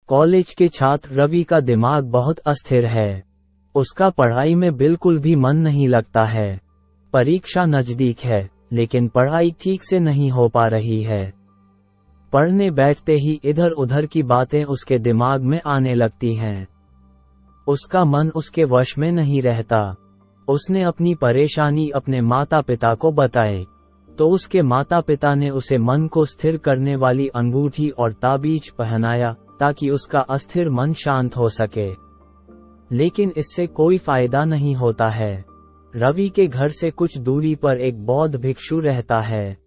College के छात्र रवि का दिमाग बहुत अस्थिर है। उसका पढ़ाई में बिल्कुल भी मन नहीं लगता है। परीक्षा नजदीक है, लेकिन पढ़ाई ठीक से नहीं हो पा रही है। पढ़ने बैठते ही इधर उधर की बातें उसके दिमाग में आने लगती हैं। उसका मन उसके वश में नहीं रहता। उसने अपनी परेशानी अपने माता पिता को बताई, तो उसके माता पिता ने उसे मन को स्थिर करने वाली अंगूठी और ताबीज पहनाया, ताकि उसका अस्थिर मन शांत हो सके। लेकिन इससे कोई फायदा नहीं होता है। रवि के घर से कुछ दूरी पर एक बौद्ध भिक्षु रहता है।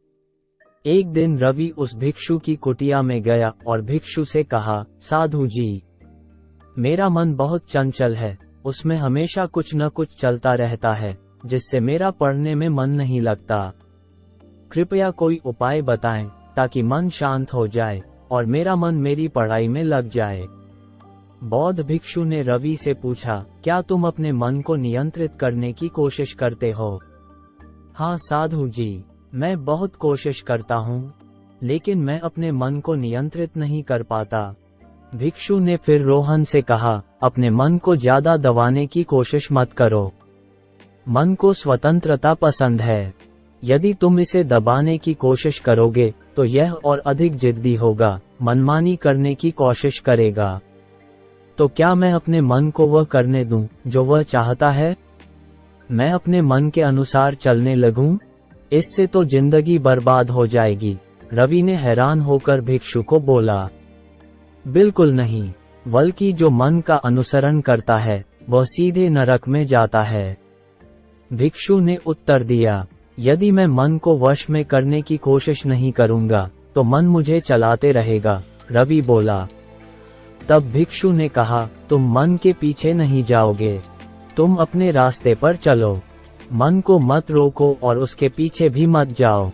एक दिन रवि उस भिक्षु की कुटिया में गया और भिक्षु से कहा, साधु जी, मेरा मन बहुत चंचल है। उसमें हमेशा कुछ न कुछ चलता रहता है, जिससे मेरा पढ़ने में मन नहीं लगता। कृपया कोई उपाय बताएं, ताकि मन शांत हो जाए और मेरा मन मेरी पढ़ाई में लग जाए। बौद्ध भिक्षु ने रवि से पूछा, क्या तुम अपने मन को नियंत्रित करने की कोशिश करते हो? हाँ साधु जी, मैं बहुत कोशिश करता हूँ, लेकिन मैं अपने मन को नियंत्रित नहीं कर पाता। भिक्षु ने फिर रोहन से कहा, अपने मन को ज्यादा दबाने की कोशिश मत करो। मन को स्वतंत्रता पसंद है। यदि तुम इसे दबाने की कोशिश करोगे, तो यह और अधिक जिद्दी होगा, मनमानी करने की कोशिश करेगा। तो क्या मैं अपने मन को वह करने दूं, जो वह चाहता है? मैं अपने मन के अनुसार चलने लगूं? इससे तो जिंदगी बर्बाद हो जाएगी। रवि ने हैरान होकर भिक्षु को बोला, बिल्कुल नहीं, बल्कि जो मन का अनुसरण करता है, वह सीधे नरक में जाता है। भिक्षु ने उत्तर दिया, यदि मैं मन को वश में करने की कोशिश नहीं करूंगा, तो मन मुझे चलाते रहेगा। रवि बोला। तब भिक्षु ने कहा, तुम मन के पीछे नहीं जाओगे, तुम अपने रास्ते पर चलो। मन को मत रोको और उसके पीछे भी मत जाओ।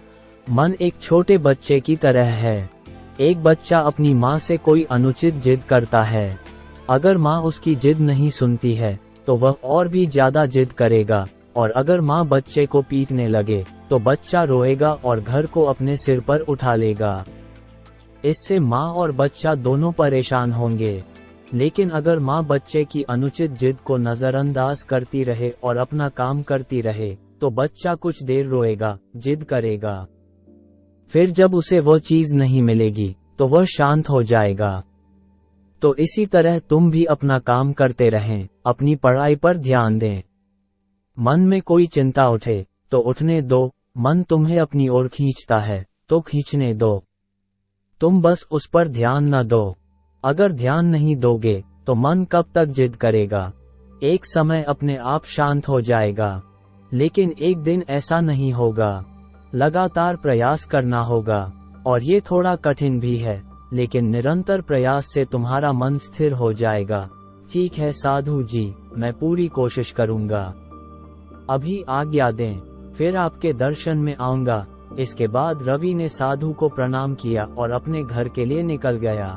मन एक छोटे बच्चे की तरह है। एक बच्चा अपनी माँ से कोई अनुचित जिद करता है। अगर माँ उसकी जिद नहीं सुनती है, तो वह और भी ज्यादा जिद करेगा, और अगर माँ बच्चे को पीटने लगे, तो बच्चा रोएगा और घर को अपने सिर पर उठा लेगा। इससे माँ और बच्चा दोनों परेशान होंगे। लेकिन अगर माँ बच्चे की अनुचित जिद को नजरअंदाज करती रहे और अपना काम करती रहे, तो बच्चा कुछ देर रोएगा, जिद करेगा। फिर जब उसे वो चीज नहीं मिलेगी, तो वह शांत हो जाएगा। तो इसी तरह तुम भी अपना काम करते रहें, अपनी पढ़ाई पर ध्यान दें। मन में कोई चिंता उठे, तो उठने दो। मन तुम्हें अपनी ओर खींचता है, तो खींचने दो। तुम बस उस पर ध्यान न दो। अगर ध्यान नहीं दोगे, तो मन कब तक जिद करेगा? एक समय अपने आप शांत हो जाएगा। लेकिन एक दिन ऐसा नहीं होगा। लगातार प्रयास करना होगा, और ये थोड़ा कठिन भी है, लेकिन निरंतर प्रयास से तुम्हारा मन स्थिर हो जाएगा। ठीक है साधु जी, मैं पूरी कोशिश करूंगा। अभी आज्ञा दें, फिर आपके दर्शन में आऊंगा। इसके बाद रवि ने साधु को प्रणाम किया और अपने घर के लिए निकल गया।